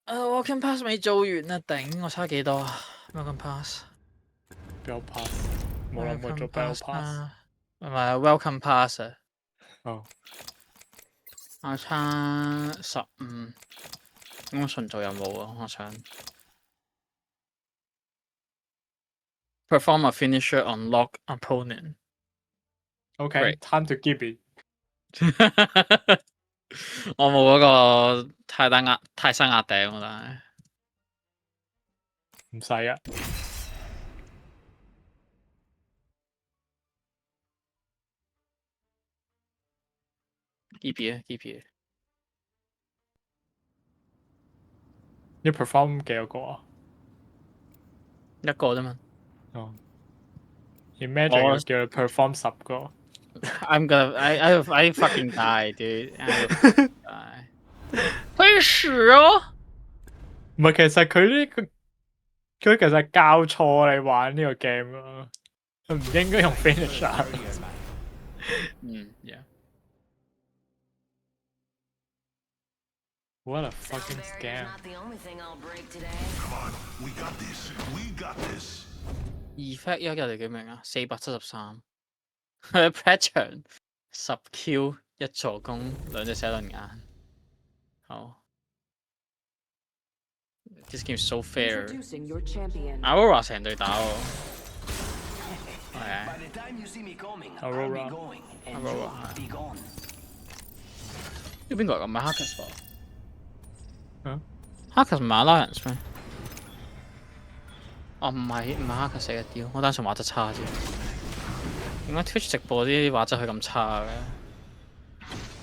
Welcome Pass 未做完啊，頂！我差幾多啊 ？Welcome Pass。Battle Pass，冇諗過做 Battle Pass。唔係 Welcome Pass 啊。哦。我差15。咁我純做任務啊，我想。Perform a finisher on lock opponent. Okay, time to give it. 我冇嗰個泰山壓頂喎，但係唔使啊。keep 要 perform 幾多個啊？一個啫嘛。哦。Imagine 叫你 perform 10個。I fucking die, dude. I fucking die. 推屎哦！唔係，其實佢其實係教錯你玩呢個 game 咯，佢唔應該用 finisher。yeah. What a fucking scam! Come on, we got this. We got this. Effect 一日幾名啊？473。Pattern 10 Q 1助攻2隻寫輪眼。好。This game is so fair. Aurora 成隊打喎。Aurora。呢邊個嚟㗎？唔係 Hackers 喎。嗯 Hackers 唔係 Alliance 咩？哦，唔係 Hackers 死嘅屌，我單純畫質差啫。點解 Twitch 直播啲畫質係咁差嘅？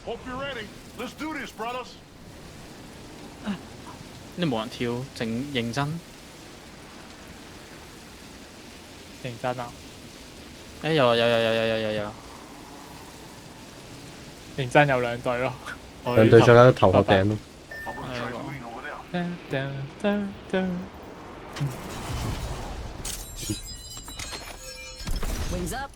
Hope you're ready. Let's do this, brothers. 你冇人跳，整認真。認真啊！誒有。認真有兩隊咯。兩隊再加頭殼頂咯。Wings up.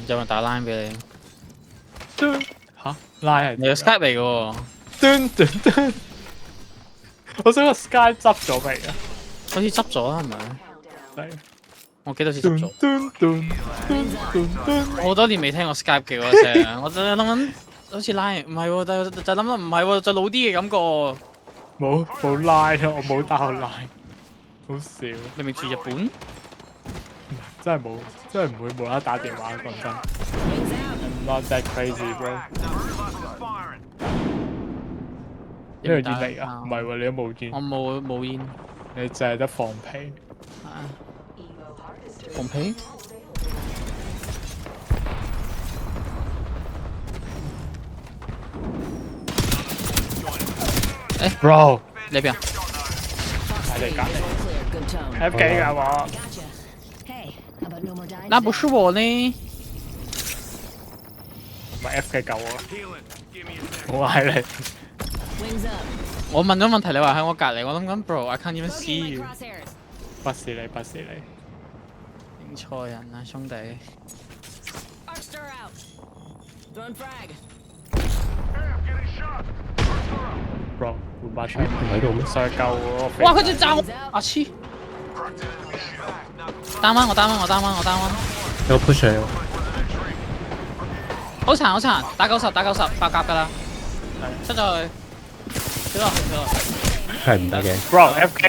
有人打 line 俾你？嚇拉係你個 Skype 嚟嘅喎。我想個 Skype 執咗未啊？好似執咗啦，係咪？係。我記得好似執咗。我好多年未聽過 Skype 嘅嗰聲，我就諗緊好似 line 唔係喎，就諗諗唔係喎，就老啲嘅感覺。冇 line 咯，我冇打過 line，好笑。你咪住日本？真係冇，真係唔會無啦啦打電話，講真。I'm not that crazy, bro。呢個煙嚟㗎？唔係喎，你都冇煙。我冇煙。你淨係得放屁。放屁？誒 ，bro，呢邊啊？喺你隔離。F 幾㗎我？那不是我呢？唔係 F 幾救我，我係你。我問咗問題，你話喺我隔離，我諗緊 bro，I can't even see you。不是你，不是你。認錯人啊，兄弟。bro，換把槍喺度咩？上救我！哇！佢隻炸我啊黐！單彎我單彎。有 push 嚟喎。好殘，打90爆甲㗎啦。出咗去，跳落去。係唔得嘅。bro F K。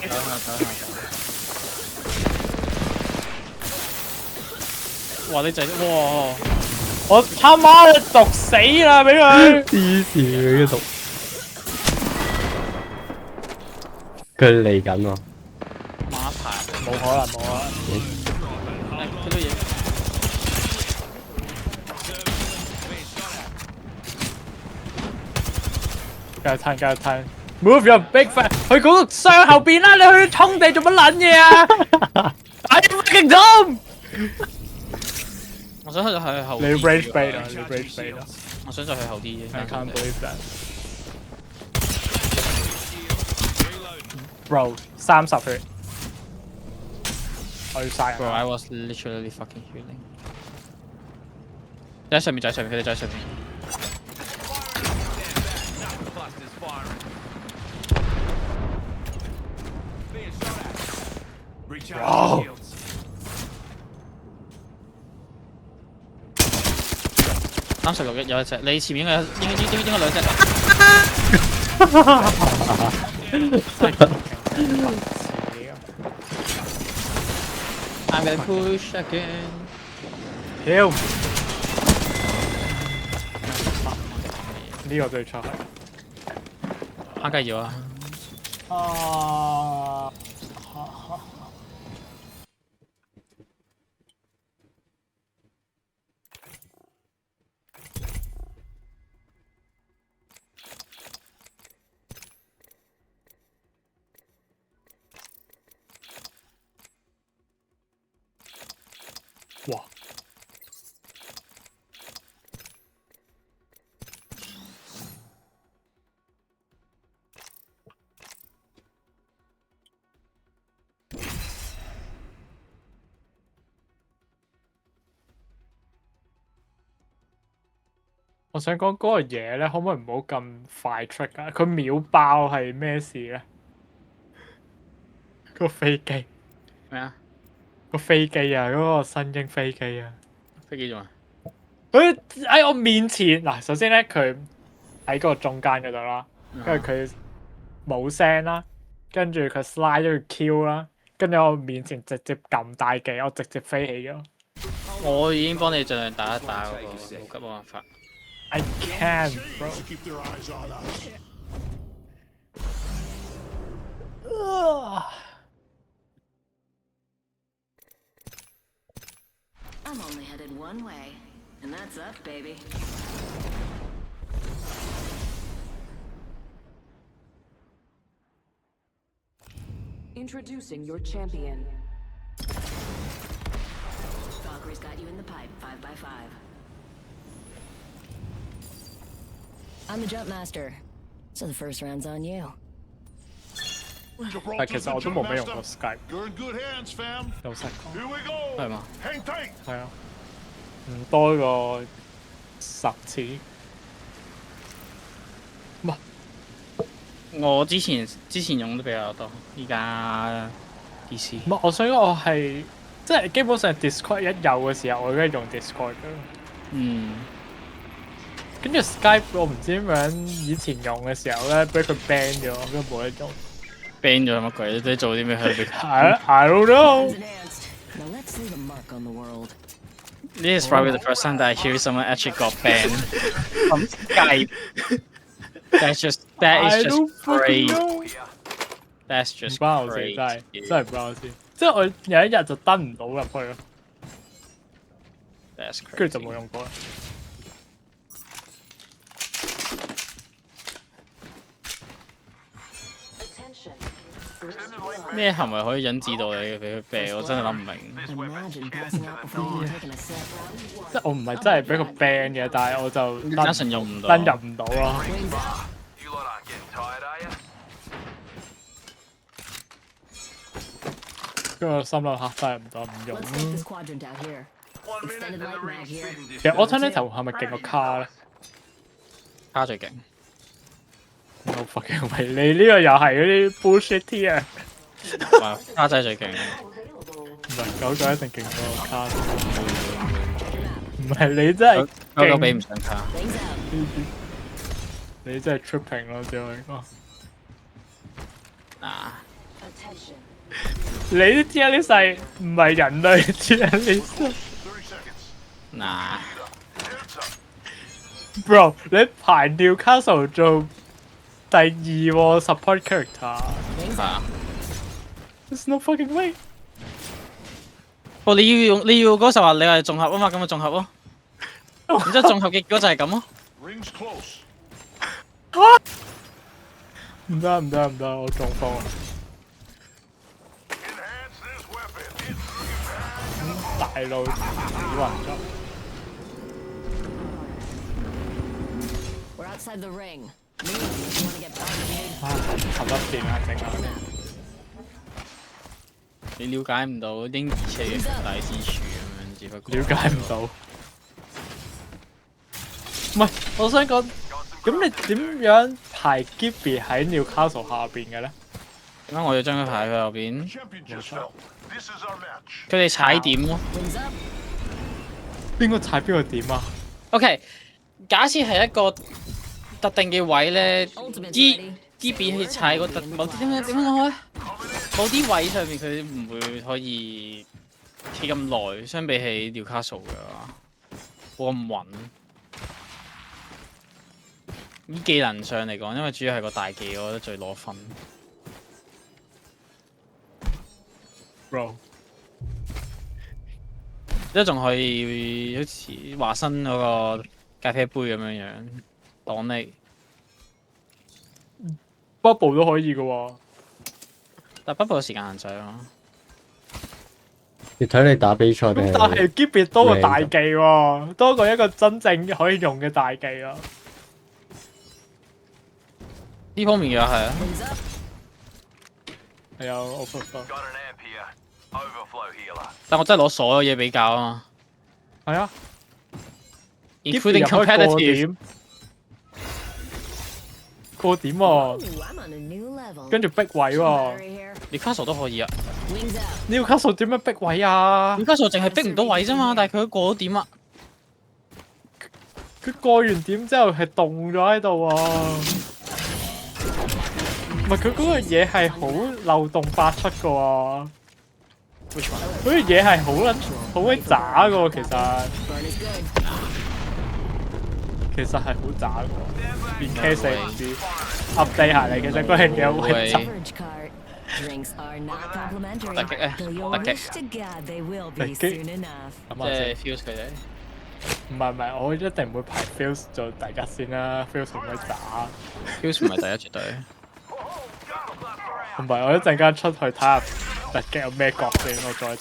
哇！你仔，哇！我他媽嘅毒死啦，俾佢。黐線嘅毒。佢嚟緊喎。馬牌。冇可能。佢都嘢。繼續吞 Move your big fan，去嗰個箱後邊啦！你去衝地做乜撚嘢啊？I fucking dumb！我想去後。你 rage bait 啊！你 rage bait 啊！我想再去後啲嘅。I can't believe that。Bro，30血。我要殺人 Bro, 啊。 I was literally fucking healing。喺上面就喺上面，佢哋就喺上面。哇！ 36有一隻，你前面應該兩隻。I'm gonna push again。屌！呢個最錯係。蝦雞要啊！啊！哇！我想講嗰個嘢咧，可唔可以唔好咁快出啊？佢秒爆係咩事咧？個飛機，咩啊？個飛機啊，嗰個新英飛機啊！飛機做咩？佢喺我面前嗱，首先咧佢喺嗰個中間嗰度啦，跟住佢冇聲啦，跟住佢 slide 咗個 Q 啦，跟住我面前直接撳大技，我直接飛起咗。我已經幫你盡量打一打嗰個，好急冇辦法。 I can, bro. Keep their eyes on us. I'm only headed one way, and that's up, baby. Introducing your champion. Valkyrie's got you in the pipe, 5x5. I'm the jump master, so the first round's on you. 但其實我都冇咩用過 Skype， You're in good hands, fam. 老實講 Here we go. 係嘛？ Hang tight. 係啊，唔多過10次。哇！我之前用得比較多，依家 PC。唔係，我想講我係即係基本上 Discord 一有嘅時候，我已經用 Discord 嘅。嗯。跟住 Skype 我唔知點樣，以前用嘅時候咧，俾佢 ban 咗，跟住冇得用。ban 咗乜鬼？你做啲咩去 I don't know. Advanced. Now let's leave a mark on the world. This is probably the first time that I hear someone actually got banned from Skype. That is just I don't fucking crazy. know. That's 唔 just 關我事，真係 crazy. 真係唔關我事。即係我有一日就登唔到入去咯， That's 跟住就 crazy. 冇用過啦。咩行為可以引致到你俾佢 ban？我真係諗唔明。 Imagine passing out before even taking a sip. 即係我唔係真係俾佢 ban 嘅，但係我就單純用唔到。登入唔到咯。 Wings up. You lot aren't getting tired, are you? 跟住我心諗下真係唔得，唔用 Let's take this quadrant out here. One minute Extended and the light mag ring's here. speeding 其實 distance. alternative 係咪勁過卡咧卡最勁。 ？No fucking way！你呢個又係嗰啲 bullshit tier，卡仔最勁。唔係九九一定勁過卡。唔係你真係九九比勁唔上卡。 Wings out. 你真係 tripping 咯，只可以講。嗱， Attention. 你啲 tier list 係唔係人類 tier list？ 30 seconds. 嗱， Hands up. Bro，你排 Newcastle 做第二喎 support character。 Wings 係 out. 啊。 There's no fucking way。哦，你要嗰時候話你係綜合啊嘛，咁咪綜合咯。然之後綜合結果就係咁咯。 Rings close. 唔得唔得唔得，我中風啊！ Enhance this weapon. It's looking bad. 大路死暈咗。 We're outside the ring. Move if you want to get targeted. 啊，頭得電啊，整啊！你了解唔到嬰兒車嘅強大之處咁樣，只不過了解唔到。唔係，我想講，咁你點樣排 Gibby 喺 Newcastle 下邊嘅咧？點解我要將佢排佢後邊？ Champion yourself. This is our match. 佢哋踩點咯。 Wings up. 邊個踩邊個點啊？ OK，假設係一個特定嘅位咧 Ultimate's ，G ready. 比起踩嗰特某啲點講咧？某啲位上面佢唔會可以企咁耐，相比起 Newcastle 嘅話，冇咁穩。以技能上嚟講，因為主要係個大技，我覺得最攞分。 Bro，即係仲可以好似華生嗰個咖啡杯咁樣樣擋你， Bubble 都可以嘅喎。但不過有時間限制咯。要睇你打比賽定咁但係 Gibby 多個大技靚喎，多過一個真正可以用嘅大技啊！呢方面嘅係啊， Wings up. 係啊，overflow。 Got an amp here. Overflow healer. 但我真係攞所有嘢比較啊嘛係啊 ，including 入開個 competitive。點，個點喎， Ooh, I'm on a new level. 跟住逼位喎。 Battery here. Newcastle 都可以啊 Wings up. Newcastle 點樣逼位啊？ ，Newcastle 淨係逼唔到位啫嘛，但係佢過到點啊？佢過完點之後係凍咗喺度喎。唔係佢嗰個嘢係好漏洞百出嘅喎。 Which one？嗰個嘢係好鬼渣嘅喎，其實 Burn is good. 其實係好渣嘅喎。In case 你唔知 update 下你，其實嗰樣嘢好鬼渣。 Beverage cart. Drinks are not complimentary. 突擊啊 Though you'll 突擊 wish to God they will 突 be 擊 soon enough. 諗即係下先， fuse 佢哋。唔係，我一定唔會排 Fuse 做第一先啦。Fuse 唔係渣。 fuse 唔係第一絕對。唔係，我一陣間出去睇下突擊有咩角先，我再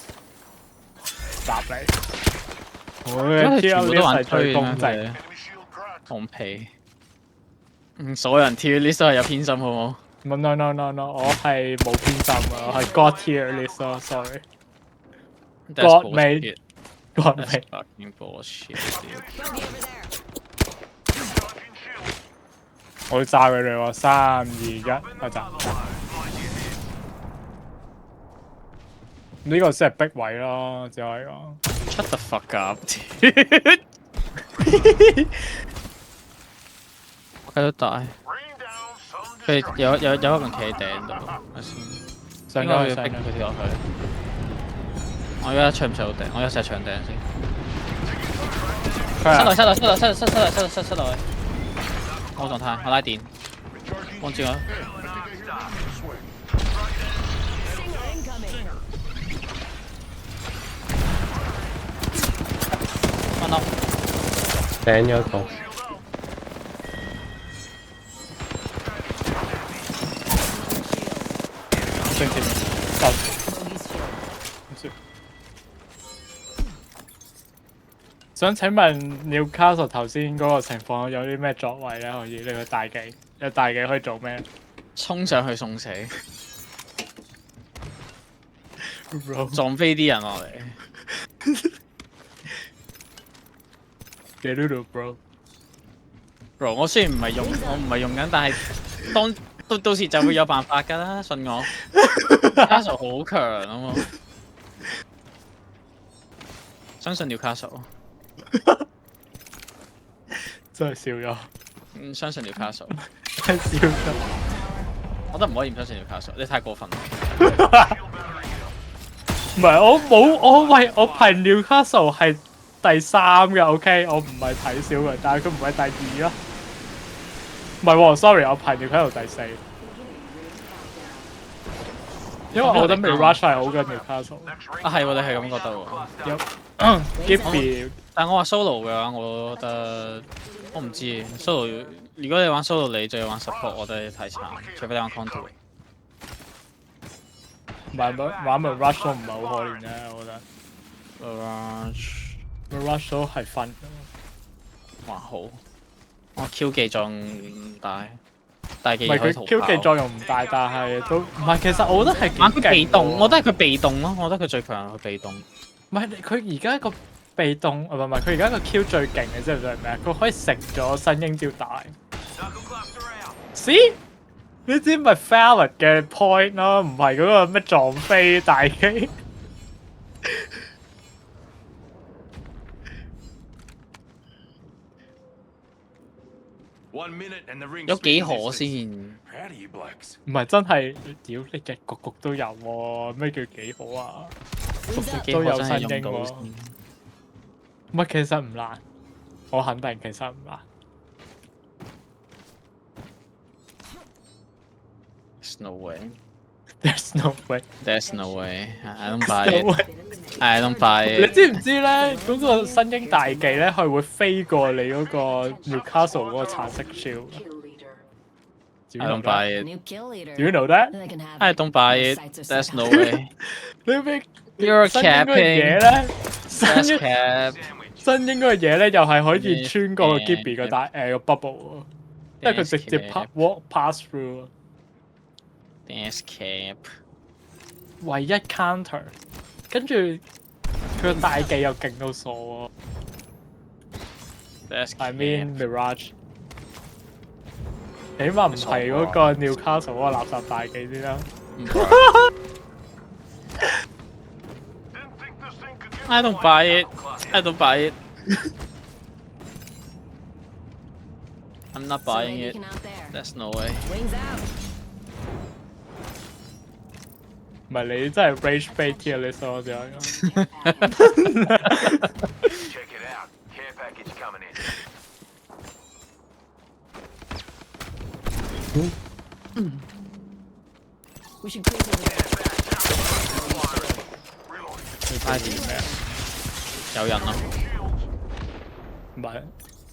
答你。我因為嘅 T 全 L 部 list 都玩係最公正。 Enemy shield cracked. 放屁。所有人 tier list 都係有偏心，好冇？ No，我係冇偏心啊，我係 God tier list 咯，sorry。 That's God made bullshit. God That's made fucking bullshit. Bogey over there. Charging shield. 我要炸佢哋喎，3、2、1，開炸！呢個先係逼位咯，只可以講。 Shut the fuck up. 我繼續大， Rain down some 佢 destruction. 有一個人企喺頂度，咪先。上應該要咗上咗。逼佢跳落去。我而家上唔上到頂？我而家上長頂先。塞落去。我狀態，我拉電， Recharging 望住我。 swing. Singer incoming. 翻屋。頂咗一個， 正前就 Bogey's shield. 想請問 Newcastle 頭先嗰個情況有啲咩作為咧？可以呢個大技，有大技可以做咩衝上去送死， ？Bro，撞飛啲人落嚟。幾多度 bro？ Bro，我雖然唔係用緊，但係到時就會有辦法㗎啦，信我。Newcastle 好強啊嘛，相信 Newcastle。真係笑咗，相信 Newcastle。真係笑咗。我覺得唔可以唔相信 Newcastle，你太過分啦。唔係我排 Newcastle 係第3嘅 ，OK， 我唔係睇少嘅，但係佢唔係第2咯。唔係喎，sorry，我排 Newcastle 第4，因為我覺得 Mirage 係好過 Newcastle。啊係喎，你係咁覺得喎。有 Gibby 但我話 solo 嘅話，我覺得我唔知 solo。如果你玩 solo，你就要玩 support，我覺得太慘，除非你玩 control。玩 Mirage 都唔係好可憐啫，我覺得 Mirage 都係分。還好，我 Q 技仲大。大技唔係佢可以逃 Q 技跑。作用唔大，但係都唔係。其實我覺得係幾啊！佢被動，勁喎我覺得係佢被動咯，我覺得佢最強係佢被動。唔係佢而家個被動，唔係佢而家個 Q 最勁嘅，知唔知係咩？佢可以食咗新鷹吊帶。See？呢啲咪 valid 嘅 point 咯，唔係嗰個咩撞飛大機。有幾可先？唔係真係，屌你日局都有喎，咩叫幾好啊？ Wings up. 幾都有可真係新英喎用到先。唔係其實唔難，我肯定其實唔難。 There's no way. There's no way. There's no way. I don't buy No it. way. I don't buy 你 it. 知唔知咧？嗰個新英大技咧，佢會飛過你嗰個 Newcastle 嗰個橙色 shield。 Kill leader. I don't buy it. New kill leader. Do you know that？ They can have I it. don't buy Both it. sites are There's set no up. way. 你咩 You're 新英嗰個嘢 capping. 咧？新 That's 英 cap. 新英嗰個嘢咧，又係可以 Yes, 穿過個 yeah. Gibby 個大個 bubble 喎，因為佢直接 That's cap. walk pass through。 That's cap. 唯一 counter，跟住佢個大技又勁到傻喎。 That's I cap. mean Mirage，起碼唔係嗰個 Newcastle 嗰個垃圾大技先啦。 I don't buy it. I don't buy it. I'm not So buying maybe it. you can out there. There's no way. Wings out. 唔係你真係 rage bait tier list 咯，就係。 Check it out. Care package coming in. We should cruise over there. 快啲咩啊？有人咯，唔係，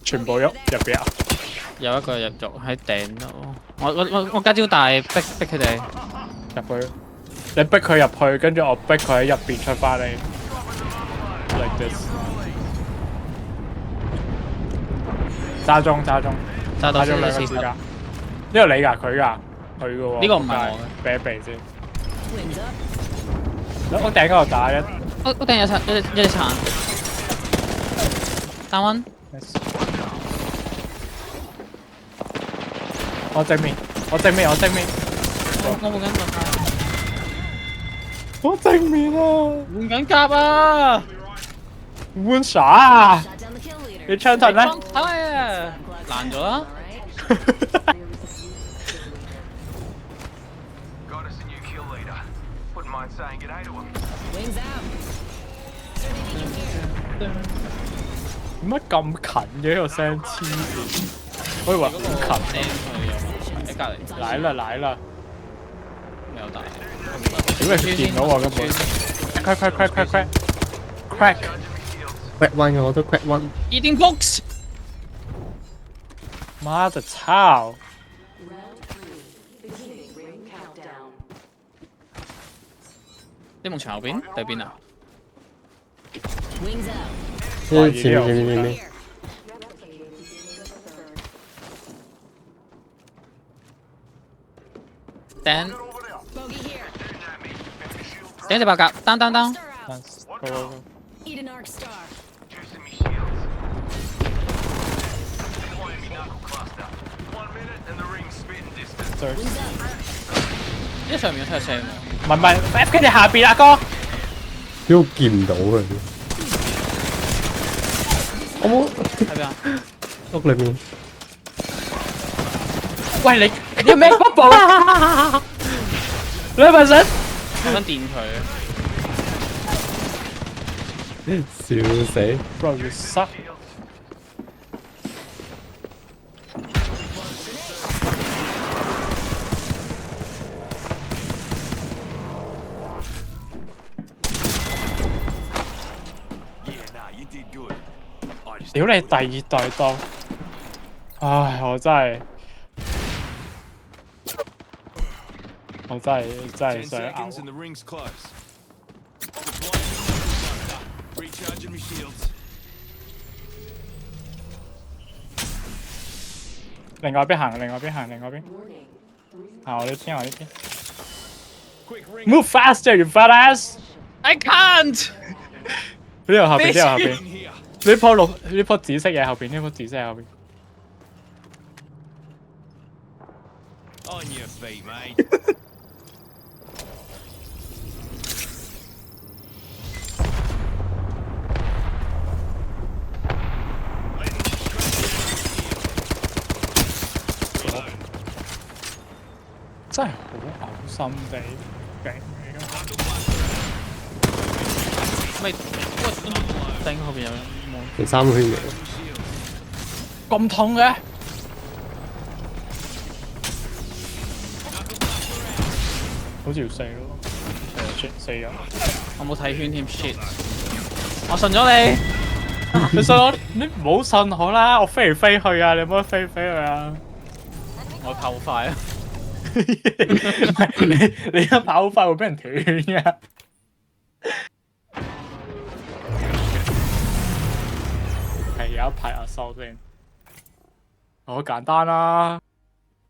全部入邊啊！有一個入喺頂度。我加招大逼佢哋。入去，你逼佢入去，跟住我逼佢喺入邊出翻嚟。Like this。揸中揸中揸到揸中兩個40指甲。呢個你㗎，佢㗎，佢嘅喎。呢個唔係我嘅，避一避先。 Wings up. 我頂嗰度打一。我頂有一隻殘。單温。我正面，我正面，我正面，我換緊盾啊！我正面啊！換緊甲啊！換啥啊？ Shot down the kill leader. 你槍盾咧？幫睇啊！爛咗啦！ Alright. Got us a new kill leader. Wouldn't mind saying good day to him. Wings out. Survey beacon here. 點解咁近嘅呢個聲黐線？我以為好近。釘佢喺隔離，嚟啦嚟啦！未有大。點解佢見到我根本？crack crack one 嘅我都 crack one。 Eating box。媽的操！ Beginning ring countdown. 呢埲牆後邊對邊啊？ Wings out. 呢前面 Here. Then Bogey here. 頂一隻爆甲，down down down。 Star out. Eat an arc star. Juicing me shields. Deploying me knuckle cluster. 1 minute and the ring's spitting distance. Wings up. 呢上面有出車喎。唔係 FK 你下邊啊哥！都見唔到佢。我冇喺邊啊？屋裏面。喂你咩 bubble？你係咪想？我想電佢。笑死！ Bro you suck！屌你第二代當，唉我真係想嘔。 and the ring's close. Deploying recharging me shields. 另外邊行，另外邊行，另外邊。 Warning. 啊！我呢邊，我呢邊。Move faster, you fat ass！ I can't。呢度後邊，呢度後邊。呢棵綠，呢棵紫色嘢後邊，呢棵紫色嘢後邊。 On your feet, mate. 真係好嘔心地勁嚟㗎。咪頂後邊有冇？第三圈嚟，咁痛嘅？好似要死咯，死咗。我冇睇圈添 shit。我信咗你。你信我？你唔好信我啦！我飛嚟飛去啊！你唔好飛嚟飛去啊！我跑好快啊！唔係你一跑好快會俾人斷㗎。係有一排阿收先，好簡單啦。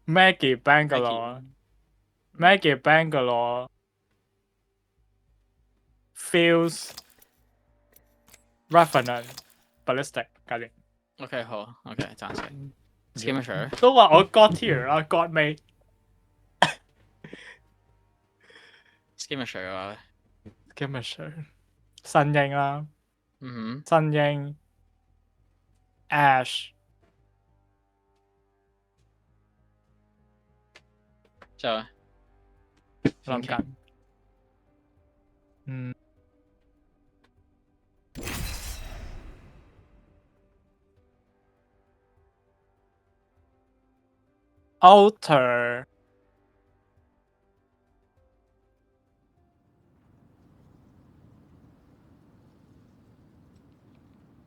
Maggie Bangalore，Maggie Bangalore Fuse Revenant Ballistic 搞掂。 OK 好 OK 贊成。Skirmisher 都話我 God tier 啦，God 尾。 Skirmisher 嘅話， Skirmisher 新英啦，嗯新英 Ash 哼，之後咧諗緊，嗯 Alter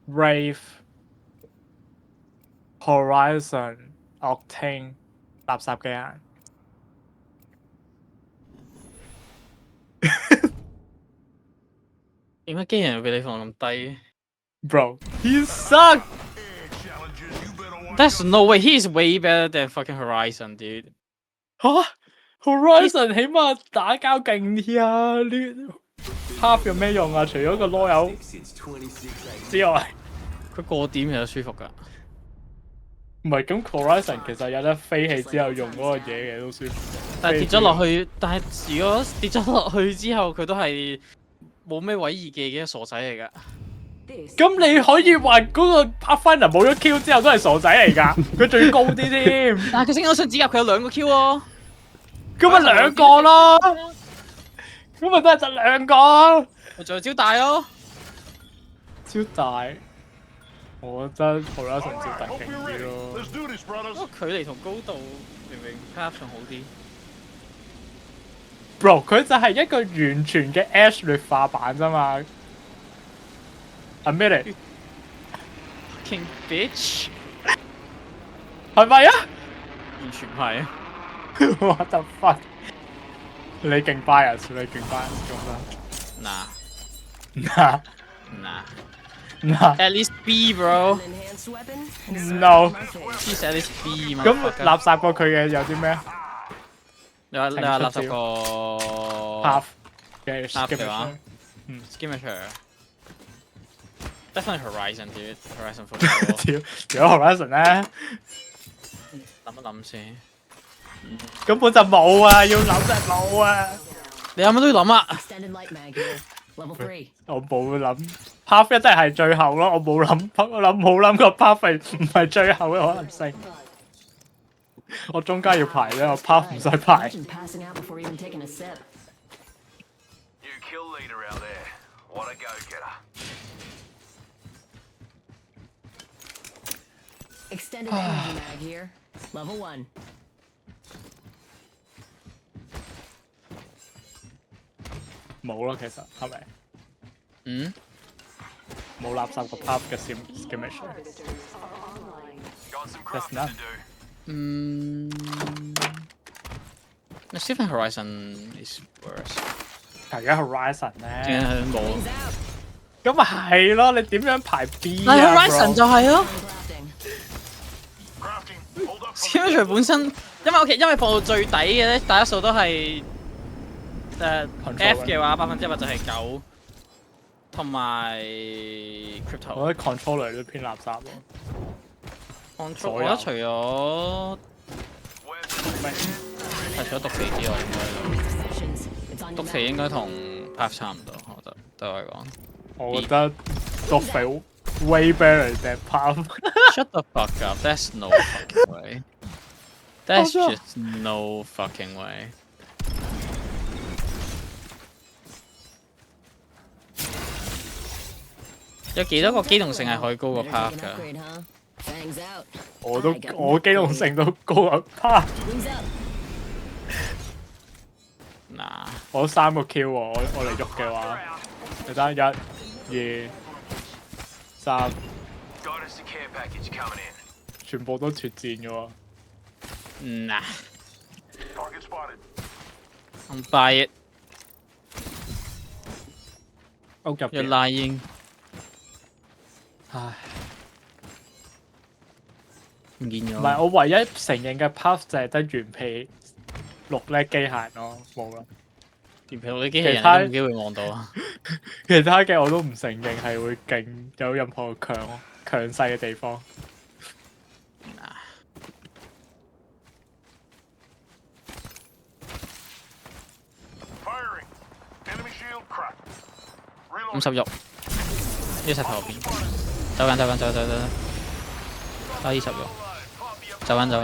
Rave Horizon Octane 垃圾嘅人。 點解機人會俾你放咁低 Bro, he suck. Challenges, you better watch？There's no way he is way better than fucking Horizon, dude。吓 Horizon 起碼打交勁啲啊！呢 Half 有咩用啊？除咗個囉柚之外，佢過點又舒服㗎。唔係咁 Horizon 其實有得飛起之後用嗰個嘢嘅都舒服。但係跌咗落去，但係如果跌咗落去之後，佢都係冇咩位移技嘅傻仔嚟㗎。 This 咁你可以話嗰個 Pathfinder 冇咗 Q 之後都係傻仔嚟㗎，佢仲要高啲添。但係佢升咗雙指甲，佢有2個 Q 喎。咁咪兩個咯，咁咪都係得兩個。我仲有招大咯。超大，我覺得 Horizon 超大 Hope 勁 you're 啲 ready. 咯。 Let's do this, 不 brothers. 過距離同高度明明 Path 仲好啲。 Bro， 佢就係一個完全嘅 Ash 劣化版啫嘛。Admit it， King bitch，係咪啊完全係。 ？What the fuck？你勁 bias，你勁 bias 咁嗱啦。嗱 嗱，at least B bro， an enhanced weapon and a No smile on my face. please at least B 嘛。咁垃圾過佢嘅有啲咩你話垃圾個 ？Half 嘅 Half 嘅話 skirmisher。 Skirmisher，definitely Horizon dude Horizon football。屌，如果 Horizon 咧，諗一諗先。根本就冇啊！要諗就係冇啊！你有乜都要諗啊！ Extended light mag here. Level 3. 我冇諗 Path 一定係最後咯，我冇諗過 Path 唔係最後嘅可能性。我中間要排咧，我 Path 唔使排。 Imagine passing out before even taking a sip. You kill leader out there. What a go-getter. Extended energy mag here. Level 1. 冇咯，其實係咪？嗯，冇垃圾個 Path 嘅 skirmisher。 Got some That's crafting none. to do. 嗯，Stephen Horizon is worse。而家 Horizon 點咧，解冇？ Things out. 咁咪係咯，你點樣排 B 但係啊 Horizon 就係咯。Crafting. Crafting. Hold Skirmisher 本身，因為放到最底嘅咧，大多數都係F 嘅話100%就係9，同埋 Crypto。我覺得 controller 都偏垃圾咯。我覺得除咗除咗毒肥之外，毒肥應該同 Path 差唔多，我覺得對我嚟講。我覺得毒肥 way better than Path。Shut the fuck up! That's no fucking way. That's just no fucking way. 有幾多個機動性係可以高過 Path 㗎？我機動性都高過 Path。嗱，我3個 Q 喎，我嚟喐嘅話，你睇1、2、3，全部都脫戰嘅喎。嗱 Target spotted. ，I'm buy it. 屋入 You're 邊， lying. 唉，唔見咗。唔係我唯一承認嘅 Path 就係得原皮6叻機械咯，冇啦。電皮佬啲機器人其他都冇機會望到啊！其他嘅我都唔承認係會勁有任何強勢嘅地方。Firing. Enemy shield cracked. Reload. 50肉，呢石頭入邊，走緊，20肉，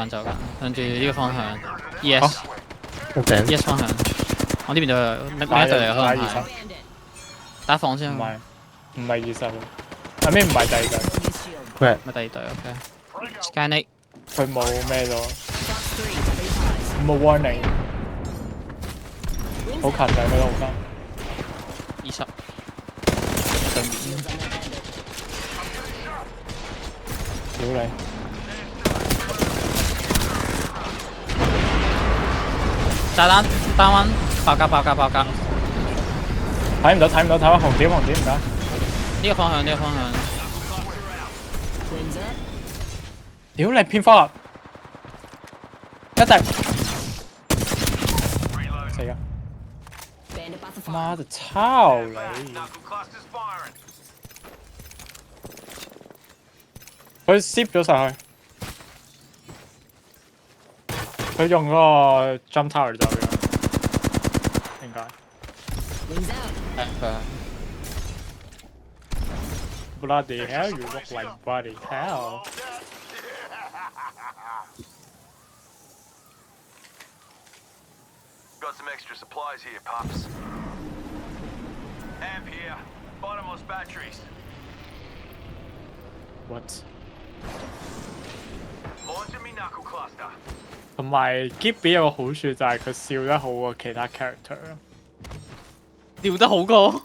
走緊，跟住呢個方向 ，ES 我頂 ES 方向，我呢邊就另一隊嚟可能係打房先，唔咪係20咯，後面唔係第二隊，佢第二隊 OK。Skynet 佢冇咩咯，冇 warning， 好近就係佢好得。 20，對面屌你！炸彈單彎爆格，睇唔到，紅點唔得。呢個方向，屌你偏科，一定死啊！媽的操你！ Knuckle clusters firing. 佢 zip 咗上去，佢用嗰個 jump tower 走嘅，應該。Bloody hell! You look like bloody hell! Got some extra supplies here, Pops. Amp here. Bottomless batteries. What？ Launching me knuckle cluster. 同埋 Gibby 有個好處就係佢笑得好過其他 character 咯。調得好過。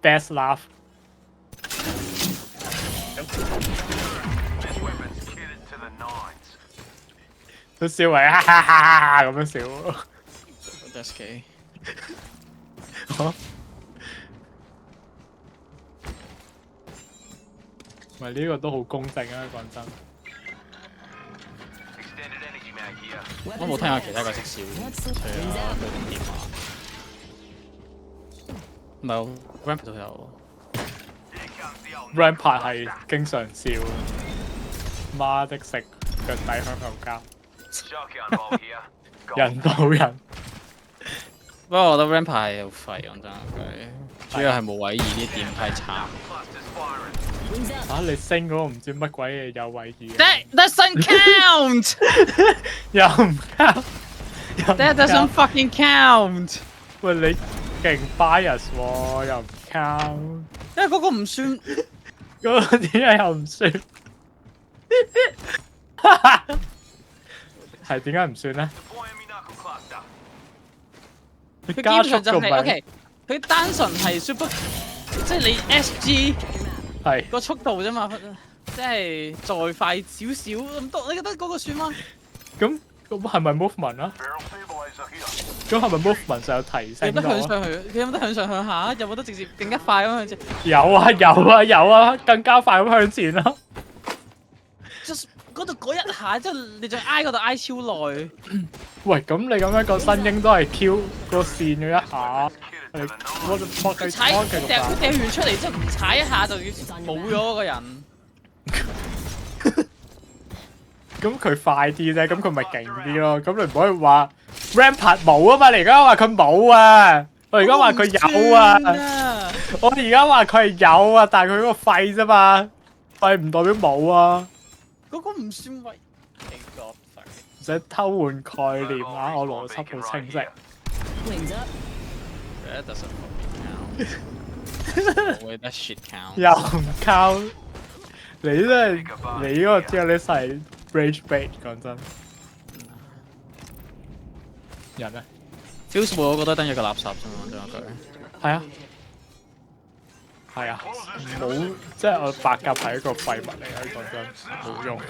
Best laugh。 This weapon's kitted to the nines. 佢笑係哈哈哈哈咁樣笑喎。That's gay。唔係呢個都好公正啊，講真。 Extended energy mag here. 我冇聽過其他個識笑，除咗佢同電話。唔係，Ramp 都有。 Here comes the old Rampart 係經常笑，媽的食腳底香口膠， shotgun bolt here. Got 人到人。不過我覺得 Ramp 係好廢，講真佢，主要係冇位移啲點太差。 clusters firing. 你升嗰個唔知乜鬼嘢有位移 That doesn't count. 又唔啱， That doesn't fucking count. 喂你勁 bias 喎，又唔啱，因為嗰個唔算。嗰個點解又唔算？係點解唔算咧？ Deploy enemy knuckle cluster. 佢佢加速基本上就係個咪 OK，佢單純係 super，即係你 SG 係個速度啫嘛，即係再快少少咁多，你覺得嗰個算嗎？咁係咪 movement 啊？ Barrel stabilizer here. 咁係咪 movement 上有提有升得向咗？上去，佢有冇得向上向下？有冇得直接更加快咁向前有啊，更加快咁向前啦。 ？Just 嗰度嗰一下，之後你仲挨嗰度挨超耐。喂，咁你咁樣個新英都係 Q 個線咗一下，我就撲佢踩掉完出嚟之後踩一下就要冇咗嗰個人。咁佢快啲啫，咁佢咪勁啲咯。咁你唔可以話 Rampart 冇啊嘛，你而家話佢冇啊，我而家話佢有啊，我而家話佢係有啊，但係佢嗰個廢啫嘛，廢唔代表冇啊。嗰個唔算廢。唔使偷換概念啊，我邏輯好清晰。Wings up. That doesn't fucking count. Wait, that shit counts. 又唔靠你真係你嗰個 tier list 係 rage bait， 講真。人咧 Fuse 我覺得等於個垃圾啫嘛，仲有佢。係啊，係啊，冇即係我白鴿係一個廢物嚟嘅，講真冇用嘅。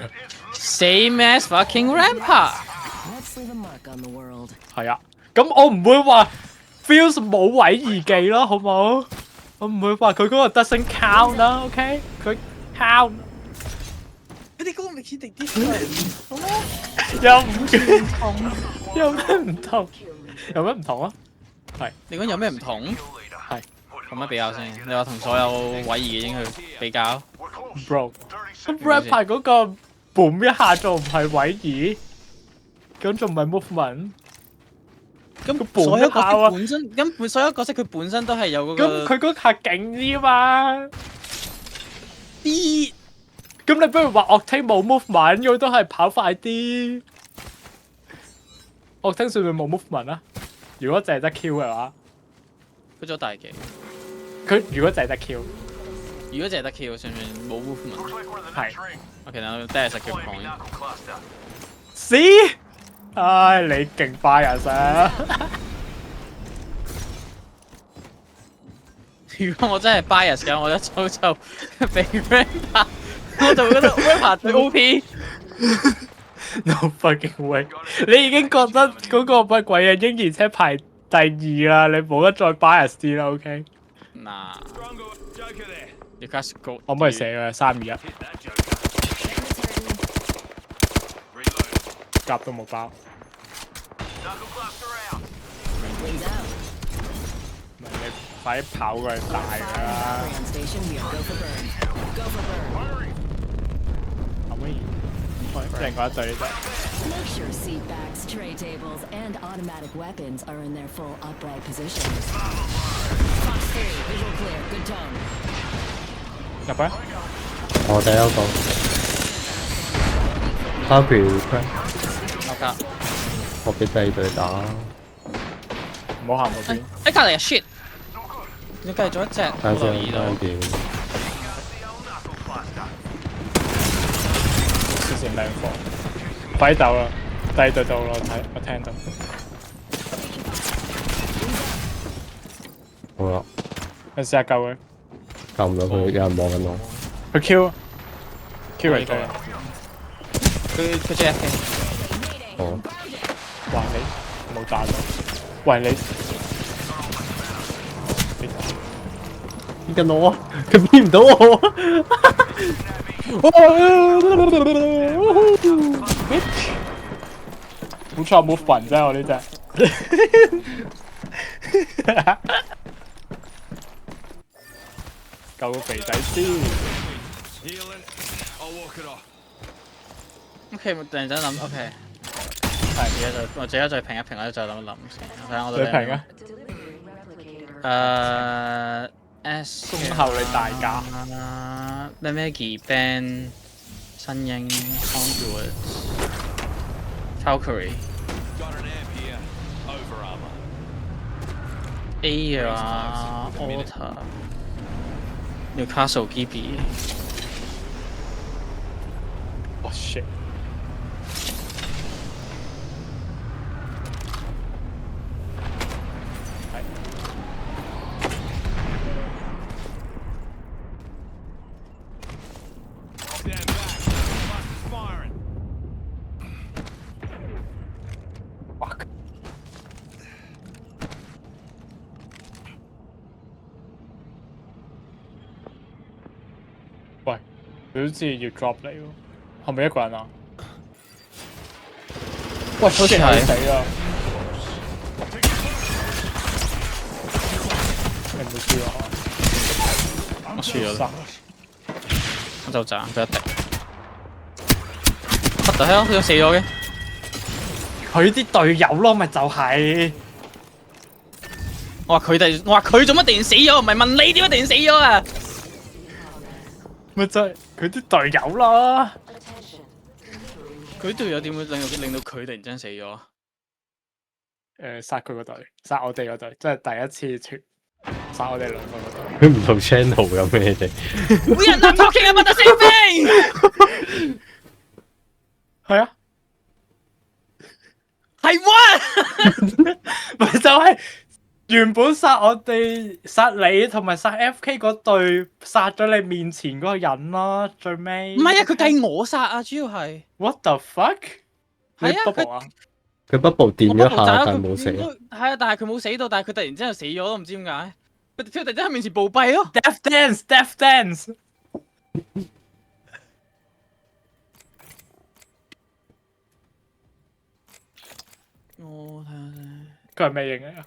Same as fucking Rampart。Let's leave a mark on the world. 係啊，咁我唔會話 Fuse 冇位移技咯，好冇？我唔會話佢嗰個 doesn't count 啦 ，OK？ 佢 count。你哋嗰個明顯定啲好咩？又唔同，有咩唔同？有咩唔同啊？係你講有咩唔同？係咁樣比較先。你話同所有位移嘅英去比較 ，bro。咁 Rampart 嗰個 boom 一下仲唔係位移？咁仲唔係 movement？咁所有角色本身，咁所有角色佢本身都係有嗰個。咁佢嗰下勁啲嘛？啲咁你不如話 Octane 冇 movement， 佢都係跑快啲。Octane 算唔算冇 movement 啊？如果淨係得 Q 嘅話，佢做大技。佢如果淨係得 Q， 如果淨係得 Q， 算唔算冇 movement？ 係。OK，now that is a good point。See？唉，你勁 bias 啊！如果我真係 bias 嘅，我一早就俾 Rampart， 我就會覺得 Rampart 最 OP。No fucking way！ 你已經覺得嗰個乜鬼嘢嬰兒車排第二啦，你冇得再 bias 啲啦 ，OK？ 嗱，要加 scope。可唔可以寫嘅321？夾都冇包。Wings out. 唔係你快啲跑過去大㗎啦！ Brand station, we are go for burn. Go for burn. 可唔可以？另外一隊啫。Make sure seat backs, tray tables, and automatic weapons are in their full upright positions. Fox 3, visual clear, good tone. 入去。我第一個 Happy 我夾。我俾第二隊打，唔好行嗰邊。喺隔離啊 shit！你繼續咗一隻，睇下先冇留意到。睇點。之前靚貨，快走啦！第二隊到啦，我聽到。好啦，你試下救佢，救唔到佢，有人望緊我。佢 Q 嚟咗。佢 JFK。哦，哇你冇炸到，喂你跟我啊！佢變唔到我啊！好彩我冇焚啫，我呢隻。救個肥仔先。OK，突然間諗 OK。係，而家再評一評，我再諗一諗先。睇下我你評啊？ S 恭候你大駕。咩 Maggie Band 新英 Conduit Valkyrie A 啊 Alta Newcastle Gibby。哦 shit！喂，佢好似要 drop 你喎。係咪一個人啊？喂，好似係死啊！你唔會輸啊？我輸咗殺啦，我就賺佢一滴。乜就係咯，佢死咗嘅。佢啲隊友咯，咪就係、我話佢做乜突然死咗？唔係問你點解突然死咗啊？咪就係佢啲隊友啦。佢隊友點會令到佢突然間死咗？殺佢個隊，殺我哋個隊，即係第一次殺我哋兩個個隊。佢唔同 channel 咁嘅你哋。 We are not talking about the same thing。係啊，係 what？咪就係原本殺我哋、殺你同埋殺 FK 嗰隊，殺咗你面前嗰個人啦，最尾。唔係啊，佢計我殺啊，主要係。 What the fuck？你係啊 bubble 啊？佢 bubble 電咗下，我炸咗佢但係冇死。係啊，但係佢冇死到，但係佢突然之間就死咗咯，唔知點解。佢突然之間喺面前暴斃咯。 Death Dance，Death Dance。我睇下先。佢係咩型嚟啊？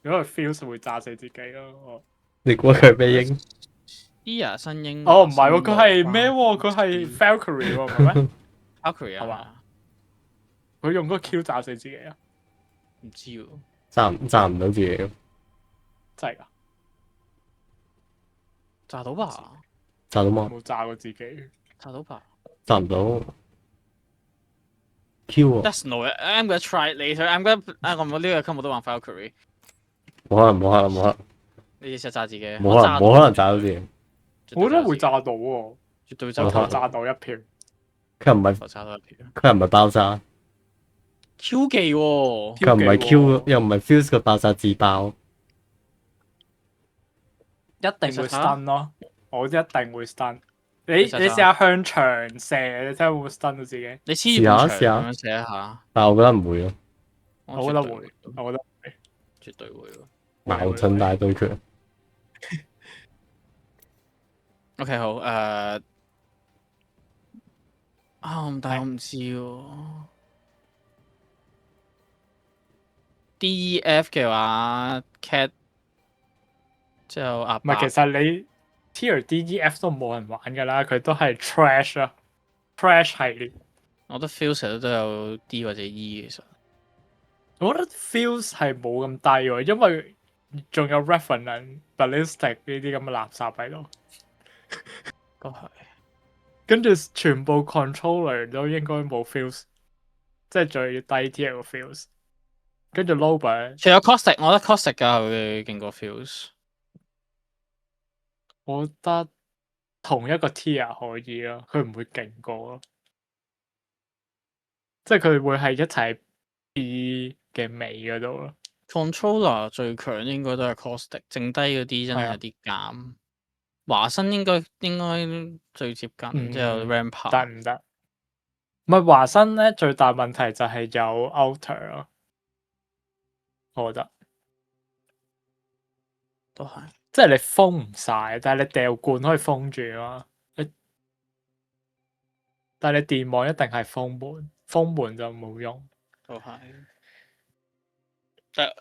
如果佢 feel 會炸死自己咯。你估佢係咩英？ Dia 新英。哦，唔係喎，佢係咩喎？佢係 Valkyrie 喎，唔係咩？ Valkyrie 係嘛啊？佢用嗰個 Q 炸死自己啊？唔知喎。炸唔到自己。真係㗎？炸到吧？炸到嘛？冇炸過自己。炸到吧炸唔到。Q 啊！ ？That's no. I'm gonna try it later. I'm gonna 我呢個根本都玩 Valkyrie。冇可能，你試下炸自己。冇可能炸到自己。我覺得會炸到喎，絕對我炸到。炸到一票。佢又唔係我炸到一票。佢又唔係爆炸， Q 技喎。佢又唔係 Q，又唔係 fuse 個爆炸自爆。一定會 stun 咯，我一定會 stun。你其實試下向牆射，你睇下會唔會 stun 到自己？你黐住埲牆試下咁樣射一下。但係我覺得唔會咯。我覺得會，我覺得會。絕對會喎。矛盾大對決。 OK 好但係我唔知喎。DEF 嘅話，cat 之後阿唔係，其實你 Tier DEF 都冇人玩㗎啦，佢都係 trash 啊，trash 系列。我覺得 feel 成日都有 D 或者 E 其實。我覺得 feels 係冇咁低喎，因為仲有 Revenant、Ballistic 呢啲咁嘅垃圾喺度，都係。跟住全部 controller 都應該冇 feels，即係最低 tier 嘅 feels。跟住 Loba，除咗 Caustic，我覺得 Caustic 㗎佢勁過 feels。我覺得同一個 tier 可以咯，佢唔會勁過咯，即係佢會係一齊 B 嘅尾嗰度咯。Controller 最強應該都係 Caustic，剩低嗰啲真係有啲減。華生應該最接近，之後 Rampart。得唔得？唔係華生咧，最大問題就係有 Outer 咯，我覺得都係。即係你封唔晒，但係你掉罐可以封住啊嘛。但係你電網一定係封門，封門就冇用。都係。但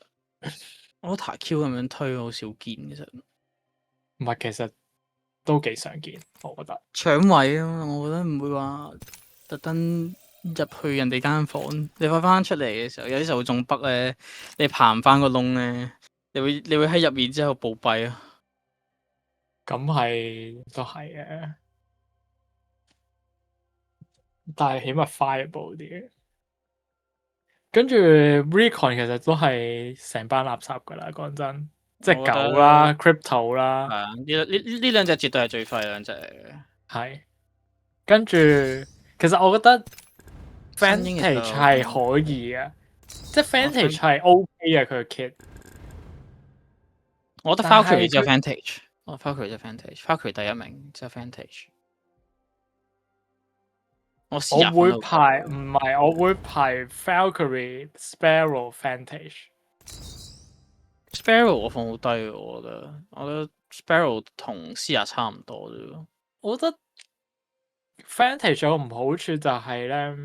我台 Q 咁樣推好少見其實。唔係，其實都幾常見，我覺得。搶位啊！我覺得唔會話特登入去人哋間房，你翻出嚟嘅時候，有啲時候會中北咧，你爬唔翻個窿咧，你會喺入面之後暴斃啊！咁係都係嘅，但係起碼 fireable 啲嘅。跟住 Recon 其實都係成班垃圾噶啦，講真，即係狗啦、Crypto 啦。係啊，呢兩隻絕對係最廢兩隻嚟嘅。係。跟住其實我覺得新英嘅 Vantage 係可以嘅，即係 Vantage 係 OK 嘅佢個 kit。我覺得 Valkyrie 只有 Vantage， 我 Valkyrie 只有 Vantage，Valkyrie 第一名只有 Vantage。我會排唔係，我會排 Valkyrie、Sparrow、Vantage。Sparrow 我放好低，我覺得 Sparrow 同 Sia 差唔多啫。我覺得 Vantage 有個唔好處就係咧，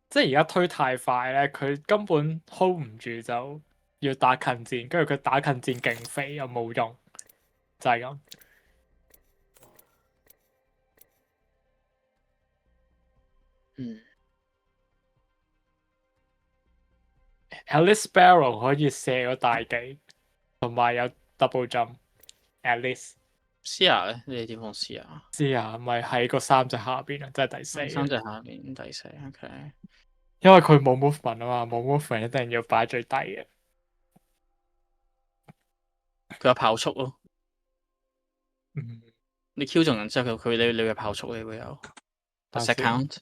即係而家推太快咧，佢根本 hold 唔住就要打近戰，跟住佢打近戰勁肥又冇用，就係咁。嗯 At least Sparrow 可以射個大技，同埋有 double jump。At least Sia 咧，你哋點講 Sia？知啊，咪喺個3隻下邊啊，即係第4。三隻下面第四，OK。因為佢冇 movement 啊嘛，冇 movement 一定要擺最低嘅。佢有跑速咯，嗯，你 Q 中人之後，你嘅跑速你會有。Does that 等先 count？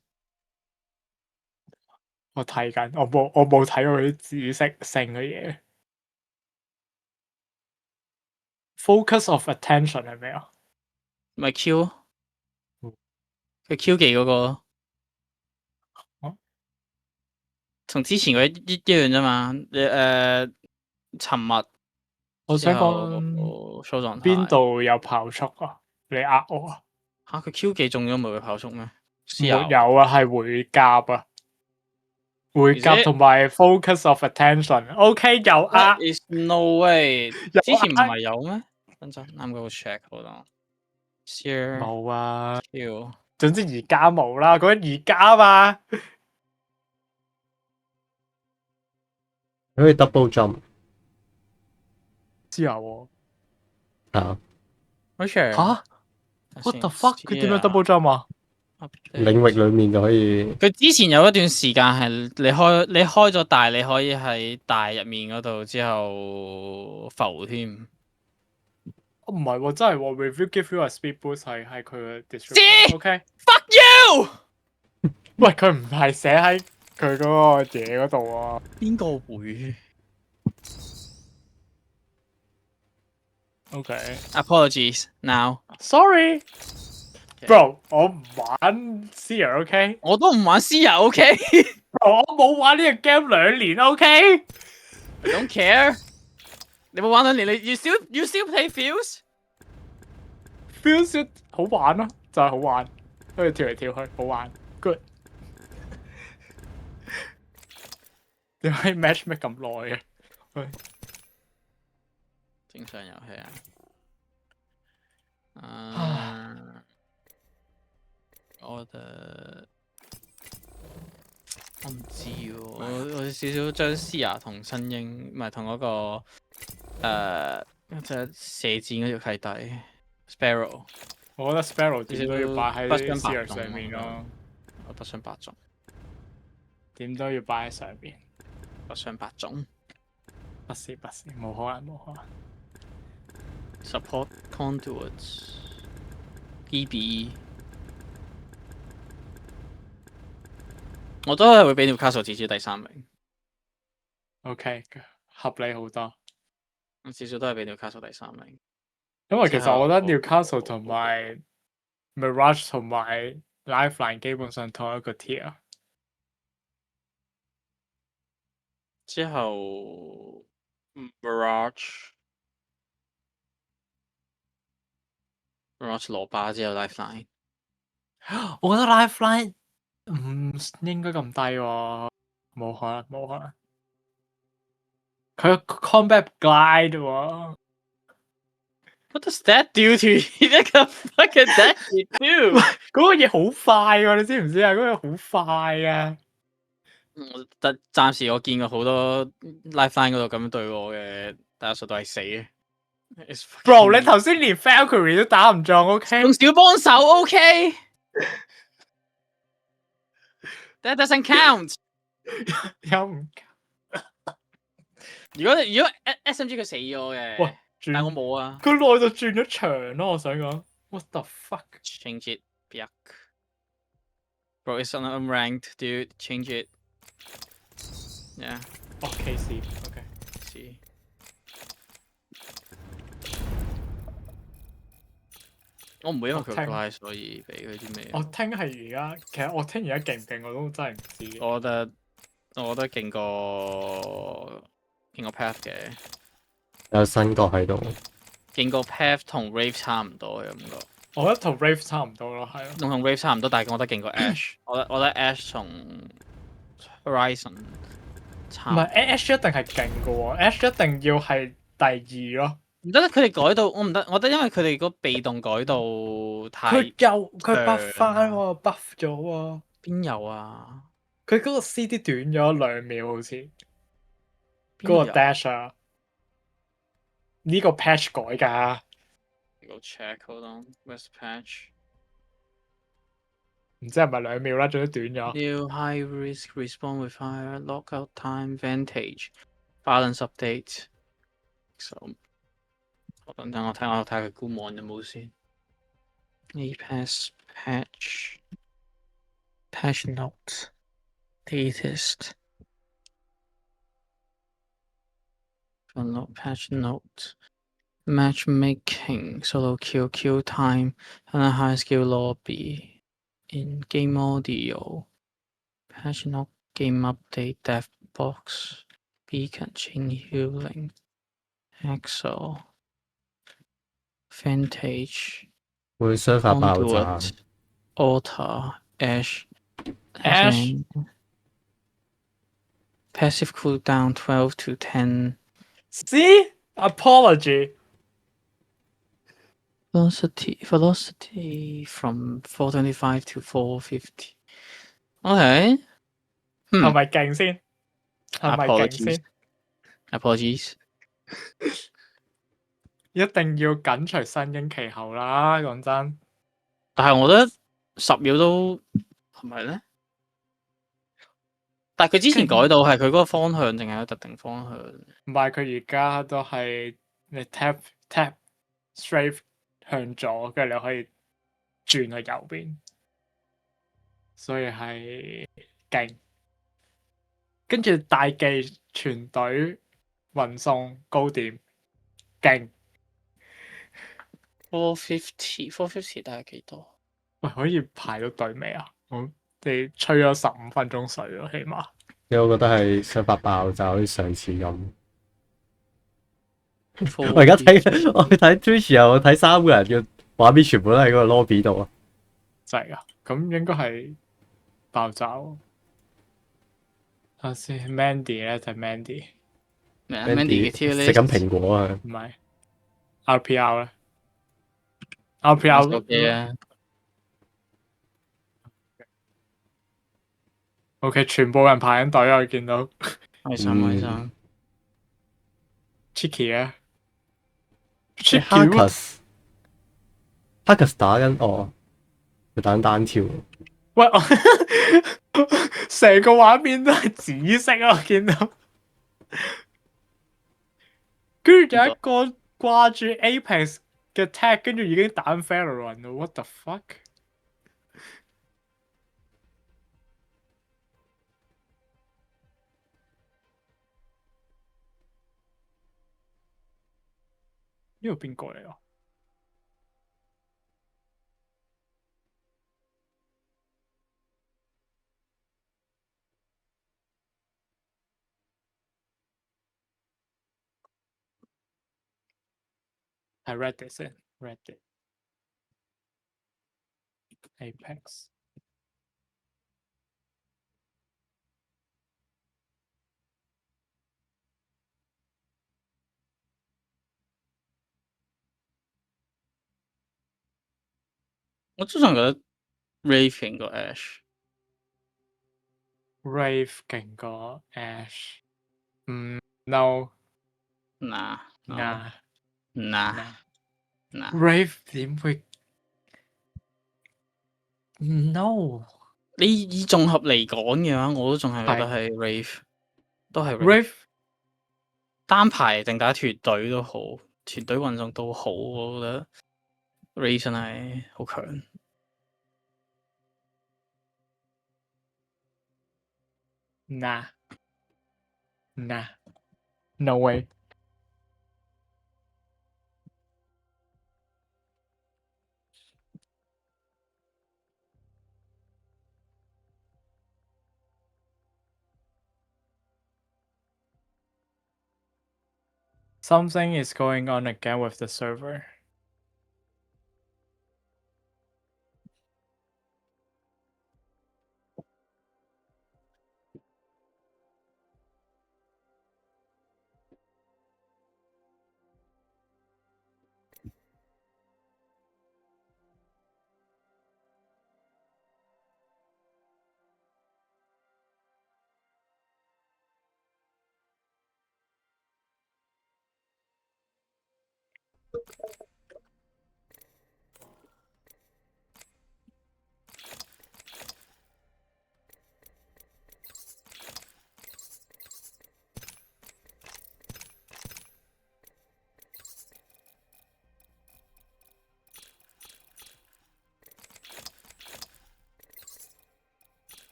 我睇緊，我冇睇過佢啲紫色性嘅嘢。Focus of attention 係咩啊？咪 Q 咯嗯佢 Q 技嗰個咯哦，同之前嗰一樣啫嘛。你沉默我想之後講 show 狀態邊度有跑速啊？你呃我啊？嚇佢 Q 技中咗咪會跑速咩？沒有啊，係回夾啊，回夾同埋 focus of attention。OK， 有呃。 Is no way。有之前唔係有咩？等陣啱嗰個 check，hold on。Share 冇啊， Q。總之而家冇啦，嗰陣而家嘛。可以 double jump 之後啊，好 share 吓 what the fuck？ 佢點樣 double jump 啊？領域裡面就可以。佢之前有一段時間係你開咗大，你可以喺大入面嗰度之後浮添。唔係喎，真係喎 ，review give you a speed boost 係佢嘅 See？ description。OK，fuck you！喂，佢唔係寫喺佢嗰個嘢嗰度啊。邊個會 OK，apologies now。 Sorry，bro，我唔玩 Seer，OK，我都唔玩 Sia，OK？ 我冇玩呢個 game 2年，OK。Don't care。你冇玩2年，你 you still play Fuse？ 好玩咯，就係好玩，跟住跳嚟跳去，好玩，good。點解 match 咩咁耐嘅？正常遊戲啊。我覺得我唔知喎，我有少少將 Sia 同新英唔係同嗰個即係射箭嗰條契弟 Sparrow。我覺得 Sparrow 點都要擺喺不相伯 Seer 仲上面咯，我不相伯仲，點都要擺喺上面。不相伯仲。不是，冇可能，冇可能。 Support conduits EB， 我都係會俾 Newcastle 至少第3名， OK， 合理好多。至少都係俾 Newcastle 第3名。因為其實我覺得 Newcastle 同埋 Mirage 同埋 Lifeline 基本上同一個 tier。之後 Mirage 羅巴之後 Lifeline， 我覺得 Lifeline 唔應該咁低喎，冇可能，冇可能。佢有 Combat Glide 喎。What does that do to you？ 一個 fucking that you do？ 嗰個嘢好快喎，你知唔知啊？嗰個嘢好快啊！暫時我見過好多 Lifeline 嗰度咁樣對我嘅打數都係死嘅。Bro， 你頭先連 Valkyrie 都打唔中 ，OK？ 用小幫手 ，OK？That doesn't count。有唔？如果 SMG 佢死咗嘅，喂，但係我冇啊。佢耐就轉咗場咯，我想講。What the fuck？ Change it, yuck. Bro, it's on unranked, dude. Change it. Yeah. OK， see， OK。See. 我唔會因為佢 fly 所以俾佢啲咩。我聽係而家，其實我聽而家勁唔勁我都真係唔知。我覺得勁過 Path 嘅，有新角喺度。勁過 Path 同 Rave 差唔多嘅感覺。我覺得同 Rave 差唔多咯，係咯。同 Wave 差唔多，但係我覺得勁過 Ash。我覺得 Ash 同 Horizon 唔差係 Ash 一定係勁嘅喎，Ash 一定要係第二咯。唔得，佢哋改到我唔得，我覺得因為佢哋個被動改到太佢 buff 長翻喎，buff 咗喎。邊有啊？佢嗰個 CD 短咗2秒好似，嗰個邊有 dash 啊，呢個 patch 改㗎。 Go check hold on West patch 唔知係咪2秒啦，最多短咗。 new high risk respawn with higher lockout time vantage balance update。So 等我睇佢官網有冇先。Apex patch notes latest download patch note matchmaking solo kill time and a high skill lobby in game audio patch note game update death box beacon chain healing exo vantage 會 server 爆炸。 conduit altar ash Ash passive cooldown 12 to 10 See? Apology. velocity from 425 to 450 OK 係咪勁先？係咪勁先？ apologies 一定要緊隨新英其後啦，講真。但係我覺得10秒都係咪咧？但係佢之前改到係佢嗰個方向定係有特定方向？唔係，佢而家都係你 tap straight 向左，跟住你可以轉去右邊，所以係勁。跟住大技全隊運送高點，勁。450大概幾多？喂，可以排到隊未啊？我哋吹咗15分鐘水咯，起碼。因為我覺得係 server 爆炸，好似上次咁。我而家睇我去睇 Twitch 又我睇3個人嘅畫面全部都喺嗰個 lobby 度啊！真係㗎，咁應該係爆炸喎。睇下先 ，Mandy 咧就係 Mandy， Mandy 嘅 tier 食緊 list 蘋果啊！唔係 RPR 咧，RPR 手機啊 OK， 全部人排緊隊啊！我見到開心 Chicky 咧 Hackers 打緊佢打緊單挑。喂，成個畫面都係紫色啊！我見到，跟住有一個掛住 Apex 嘅 tag，跟住已經打緊 Valorant 啦 ，what the fuck？呢個邊個嚟啊？係 Reddit 先 ，Reddit Apex。我通常覺得 Rave 勁過 Rave 勁過 Ash， no， 嗱 Rave 點會 no？ 你以綜合嚟講嘅話，我都仲係覺得係 Rave，都係 Rave 單排定打團隊都好，團隊運送都好，我覺得 Rave 真係好強。nah，no way。Something is going on again with the server.